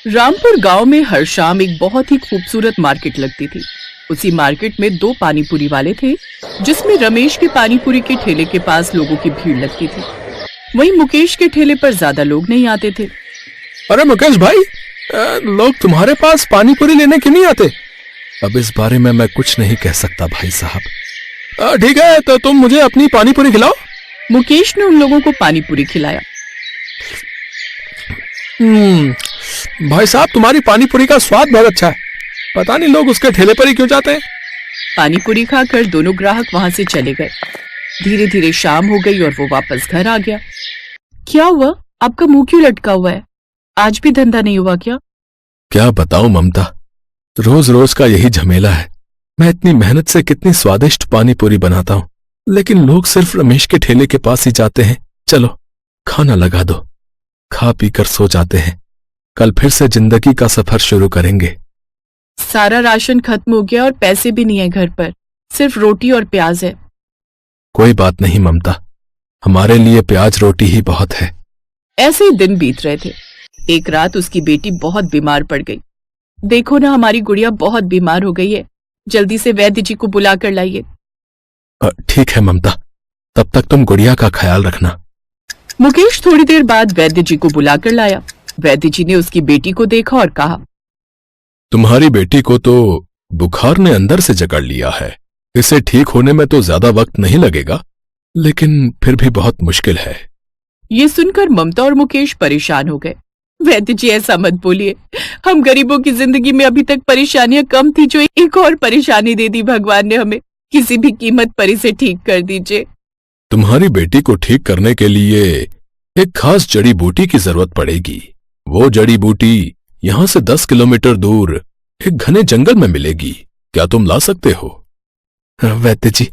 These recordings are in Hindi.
रामपुर गांव में हर शाम एक बहुत ही खूबसूरत मार्केट लगती थी। उसी मार्केट में दो पानीपुरी वाले थे, जिसमें रमेश के पानीपुरी के ठेले के पास लोगों की भीड़ लगती थी। वहीं मुकेश के ठेले पर ज्यादा लोग नहीं आते थे। अरे मुकेश भाई, लोग तुम्हारे पास पानीपुरी लेने क्यों नहीं आते? अब इस बारे में मैं कुछ नहीं कह सकता भाई साहब। ठीक है, तो तुम मुझे अपनी पानीपुरी खिलाओ। मुकेश ने उन लोगों को पानीपुरी खिलाया। भाई साहब, तुम्हारी पानीपुरी का स्वाद बहुत अच्छा है। पता नहीं लोग उसके ठेले पर ही क्यों जाते हैं। पानीपुरी खाकर दोनों ग्राहक वहां से चले गए। धीरे धीरे शाम हो गई और वो वापस घर आ गया। क्या हुआ, आपका मुंह क्यों लटका हुआ है? आज भी धंधा नहीं हुआ क्या? क्या बताऊं ममता, रोज रोज का यही झमेला है। मैं इतनी मेहनत से कितनी स्वादिष्ट पानीपुरी बनाता हूँ, लेकिन लोग सिर्फ रमेश के ठेले के पास ही जाते हैं। चलो खाना लगा दो, खा पी कर सो जाते हैं। कल फिर से जिंदगी का सफर शुरू करेंगे। सारा राशन खत्म हो गया और पैसे भी नहीं है घर पर, सिर्फ रोटी और प्याज है। कोई बात नहीं ममता, हमारे लिए प्याज रोटी ही बहुत है। ऐसे ही दिन बीत रहे थे। एक रात उसकी बेटी बहुत बीमार पड़ गई। देखो ना, हमारी गुड़िया बहुत बीमार हो गई है, जल्दी से वैद्य जी को बुला कर लाइए। ठीक है ममता, तब तक तुम गुड़िया का ख्याल रखना। मुकेश थोड़ी देर बाद वैद्य जी को बुलाकर लाया। वैद्य जी ने उसकी बेटी को देखा और कहा, तुम्हारी बेटी को तो बुखार ने अंदर से जकड़ लिया है। इसे ठीक होने में तो ज्यादा वक्त नहीं लगेगा, लेकिन फिर भी बहुत मुश्किल है। ये सुनकर ममता और मुकेश परेशान हो गए। वैद्य जी, ऐसा मत बोलिए। हम गरीबों की जिंदगी में अभी तक परेशानियां कम थी, जो एक और परेशानी दे दी भगवान ने हमें। किसी भी कीमत पर इसे ठीक कर दीजिए। तुम्हारी बेटी को ठीक करने के लिए एक खास जड़ी बूटी की जरूरत पड़ेगी। वो जड़ी बूटी यहाँ से 10 किलोमीटर दूर एक घने जंगल में मिलेगी। क्या तुम ला सकते हो? वैद्य जी,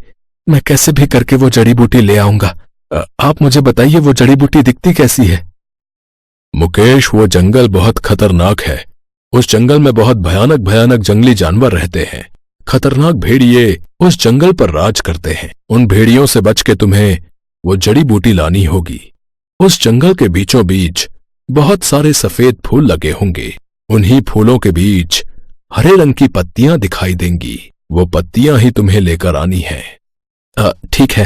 मैं कैसे भी करके वो जड़ी बूटी ले आऊंगा। आप मुझे बताइए, वो जड़ी बूटी दिखती कैसी है? मुकेश, वो जंगल बहुत खतरनाक है। उस जंगल में बहुत भयानक भयानक जंगली जानवर रहते हैं। खतरनाक भेड़िए उस जंगल पर राज करते हैं। उन भेड़ियों से बच के तुम्हें वो जड़ी बूटी लानी होगी। उस जंगल के बीचों बीच बहुत सारे सफेद फूल लगे होंगे। उन्हीं फूलों के बीच हरे रंग की पत्तियां दिखाई देंगी। वो पत्तियां ही तुम्हें लेकर आनी है। ठीक है।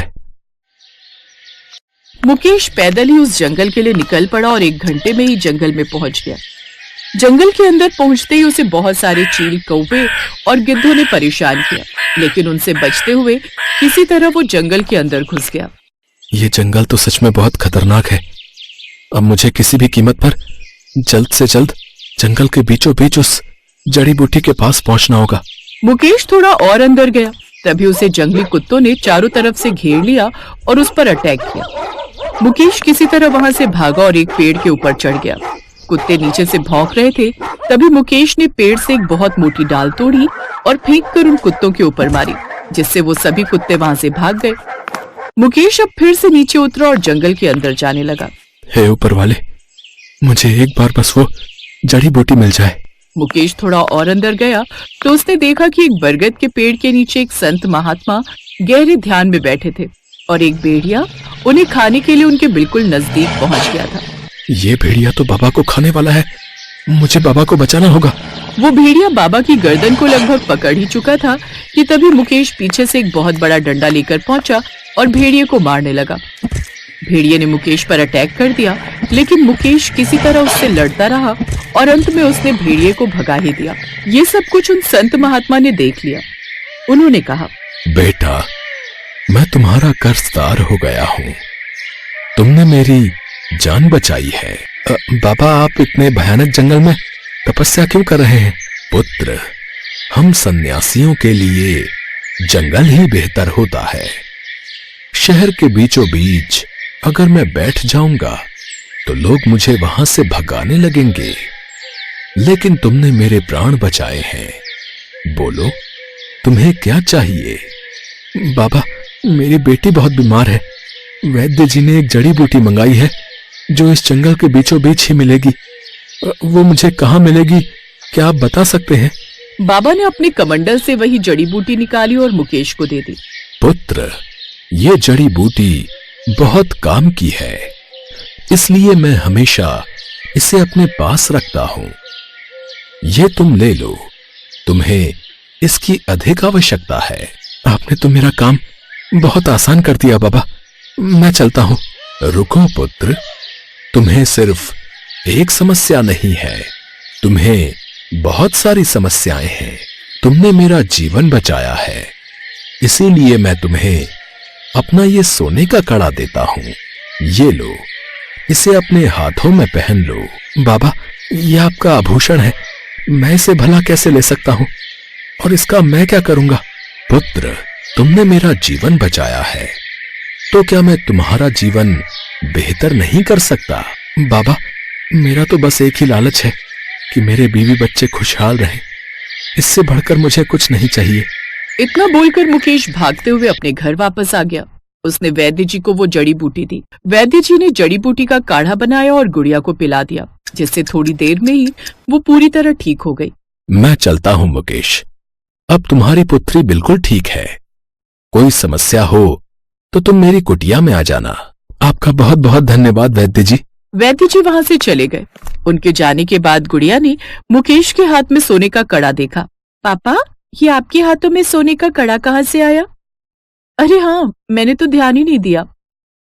मुकेश पैदल ही उस जंगल के लिए निकल पड़ा और 1 घंटे में ही जंगल में पहुंच गया। जंगल के अंदर पहुंचते ही उसे बहुत सारे चील, कौवे और गिद्धों ने परेशान किया, लेकिन उनसे बचते हुए किसी तरह वो जंगल के अंदर घुस गया। ये जंगल तो सच में बहुत खतरनाक है। अब मुझे किसी भी कीमत पर जल्द से जल्द जंगल के बीचों बीच उस जड़ी बूटी के पास पहुंचना होगा। मुकेश थोड़ा और अंदर गया, तभी उसे जंगली कुत्तों ने चारों तरफ से घेर लिया और उस पर अटैक किया। मुकेश किसी तरह वहां से भागा और एक पेड़ के ऊपर चढ़ गया। कुत्ते नीचे से भौंक रहे थे, तभी मुकेश ने पेड़ से एक बहुत मोटी डाल तोड़ी और फेंक कर उन कुत्तों के ऊपर मारी, जिससे वो सभी कुत्ते वहां से भाग गए। मुकेश अब फिर से नीचे उतरा और जंगल के अंदर जाने लगा। हे ऊपर वाले, मुझे एक बार बस वो जड़ी बूटी मिल जाए। मुकेश थोड़ा और अंदर गया तो उसने देखा कि एक बरगद के पेड़ के नीचे एक संत महात्मा गहरे ध्यान में बैठे थे और एक भेड़िया उन्हें खाने के लिए उनके बिल्कुल नजदीक पहुंच गया था। ये भेड़िया तो बाबा को खाने वाला है, मुझे बाबा को बचाना होगा। वो भेड़िया बाबा की गर्दन को लगभग पकड़ ही चुका था कि तभी मुकेश पीछे से एक बहुत बड़ा डंडा लेकर पहुंचा और भेड़िए को मारने लगा। भेड़िए ने मुकेश पर अटैक कर दिया, लेकिन मुकेश किसी तरह उससे लड़ता रहा और अंत में उसने भेड़िए को भगा ही दिया। ये सब कुछ उन संत महात्मा ने देख लिया। उन्होंने कहा, बेटा, मैं तुम्हारा कर्जदार हो गया हूँ। तुमने मेरी जान बचाई है। बाबा, आप इतने भयानक जंगल में तपस्या क्यों कर रहे हैं? पुत्र, हम सन्यासियों के लिए जंगल ही बेहतर होता है। शहर के बीचों बीच अगर मैं बैठ जाऊंगा तो लोग मुझे वहां से भगाने लगेंगे, लेकिन तुमने मेरे प्राण बचाए हैं। बोलो, तुम्हें क्या चाहिए? बाबा, मेरी बेटी बहुत बीमार है। वैद्य जी ने एक जड़ी बूटी मंगाई है जो इस जंगल के बीचों बीच ही मिलेगी। वो मुझे कहाँ मिलेगी, क्या आप बता सकते हैं? बाबा ने अपने कमंडल से वही जड़ी बूटी निकाली और मुकेश को दे दी। पुत्र, ये जड़ी बूटी बहुत काम की है, इसलिए मैं हमेशा इसे अपने पास रखता हूँ। ये तुम ले लो, तुम्हें इसकी अधिक आवश्यकता है। आपने तो मेरा काम बहुत आसान कर दिया बाबा, मैं चलता हूं। रुको पुत्र, तुम्हें सिर्फ एक समस्या नहीं है, तुम्हें बहुत सारी समस्याएं हैं। तुमने मेरा जीवन बचाया है, इसीलिए मैं तुम्हें अपना ये सोने का कड़ा देता हूं। ये लो, इसे अपने हाथों में पहन लो। बाबा, यह आपका आभूषण है, मैं इसे भला कैसे ले सकता हूं, और इसका मैं क्या करूंगा? पुत्र, तुमने मेरा जीवन बचाया है, तो क्या मैं तुम्हारा जीवन बेहतर नहीं कर सकता? बाबा, मेरा तो बस एक ही लालच है कि मेरे बीवी बच्चे खुशहाल रहें, इससे बढ़कर मुझे कुछ नहीं चाहिए। इतना बोलकर मुकेश भागते हुए अपने घर वापस आ गया। उसने वैद्य जी को वो जड़ी बूटी दी। वैद्य जी ने जड़ी बूटी का काढ़ा बनाया और गुड़िया को पिला दिया, जिससे थोड़ी देर में ही वो पूरी तरह ठीक हो गई। मैं चलता हूं मुकेश, अब तुम्हारी पुत्री बिल्कुल ठीक है। कोई समस्या हो तो तुम मेरी कुटिया में आ जाना। आपका बहुत बहुत धन्यवाद वैद्य जी। वैद्य जी वहां से चले गए। उनके जाने के बाद गुड़िया ने मुकेश के हाथ में सोने का कड़ा देखा। पापा, ये आपके हाथों में सोने का कड़ा कहाँ से आया? अरे हाँ, मैंने तो ध्यान ही नहीं दिया।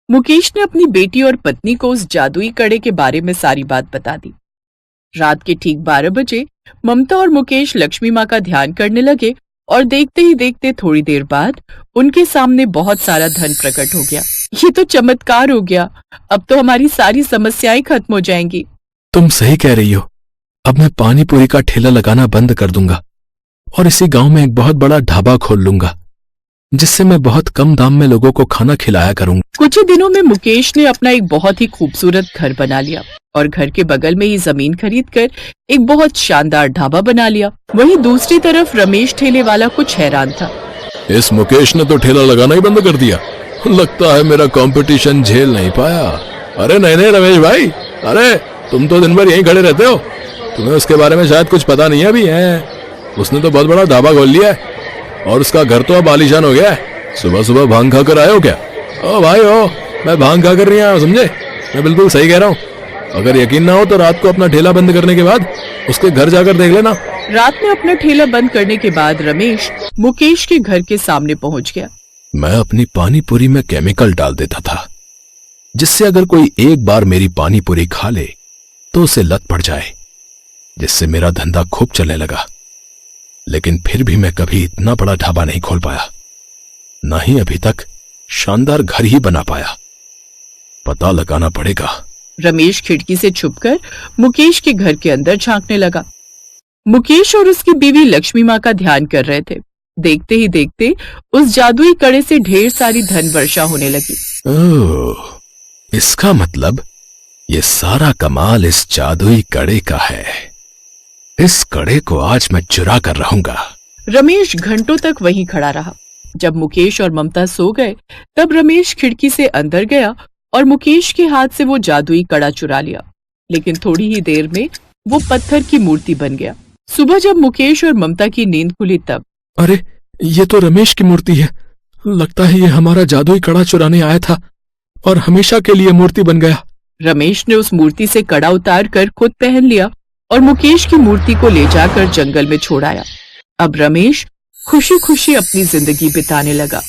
मुकेश ने अपनी बेटी और पत्नी को उस जादुई कड़े के बारे में सारी बात बता दी। रात के ठीक 12 बजे ममता और मुकेश लक्ष्मी माँ का ध्यान करने लगे और देखते ही देखते थोड़ी देर बाद उनके सामने बहुत सारा धन प्रकट हो गया। ये तो चमत्कार हो गया, अब तो हमारी सारी समस्याएं खत्म हो जाएंगी। तुम सही कह रही हो, अब मैं पानी पूरी का ठेला लगाना बंद कर दूंगा और इसी गांव में एक बहुत बड़ा ढाबा खोल लूंगा, जिससे मैं बहुत कम दाम में लोगों को खाना खिलाया करूंगा। कुछ ही दिनों में मुकेश ने अपना एक बहुत ही खूबसूरत घर बना लिया और घर के बगल में ही जमीन खरीदकर एक बहुत शानदार ढाबा बना लिया। वहीं दूसरी तरफ रमेश ठेले वाला कुछ हैरान था। इस मुकेश ने तो ठेला लगाना ही बंद कर दिया, लगता है मेरा कंपटीशन झेल नहीं पाया। अरे नहीं नहीं रमेश भाई, अरे तुम तो दिन भर यहीं खड़े रहते हो, तुम्हें उसके बारे में शायद कुछ पता नहीं है अभी है। उसने तो बहुत बड़ा ढाबा खोल लिया है और उसका घर तो अब आलीशान हो गया है। सुबह सुबह भांग खा कर आए हो क्या? ओ भाई ओ, मैं भांग खा कर नहीं आया, समझे? मैं बिल्कुल सही कह रहा हूँ। अगर यकीन ना हो तो रात को अपना ठेला बंद करने के बाद उसके घर जाकर देख लेना। रात में अपना ठेला बंद करने के बाद रमेश मुकेश के घर के सामने पहुंच गया। मैं अपनी पानी पूरी में केमिकल डाल देता था, जिससे अगर कोई एक बार मेरी पानी पूरी खा ले तो उसे लत पड़ जाए, जिससे मेरा धंधा खूब चलने लगा। लेकिन फिर भी मैं कभी इतना बड़ा ढाबा नहीं खोल पाया, ना ही अभी तक शानदार घर ही बना पाया। पता लगाना पड़ेगा। रमेश खिड़की से छुपकर मुकेश के घर के अंदर झांकने लगा। मुकेश और उसकी बीवी लक्ष्मी माँ का ध्यान कर रहे थे। देखते ही देखते उस जादुई कड़े से ढेर सारी धन वर्षा होने लगी। ओह, इसका मतलब ये सारा कमाल इस जादुई कड़े का है। इस कड़े को आज मैं चुरा कर रहूंगा। रमेश घंटों तक वहीं खड़ा रहा। जब मुकेश और ममता सो गए, तब रमेश खिड़की से अंदर गया और मुकेश के हाथ से वो जादुई कड़ा चुरा लिया। लेकिन थोड़ी ही देर में वो पत्थर की मूर्ति बन गया। सुबह जब मुकेश और ममता की नींद खुली तब, अरे ये तो रमेश की मूर्ति है। लगता है ये हमारा जादुई कड़ा चुराने आया था और हमेशा के लिए मूर्ति बन गया। रमेश ने उस मूर्ति से कड़ा उतार कर खुद पहन लिया और मुकेश की मूर्ति को ले जाकर जंगल में छोड़ आया। अब रमेश खुशी खुशी अपनी जिंदगी बिताने लगा।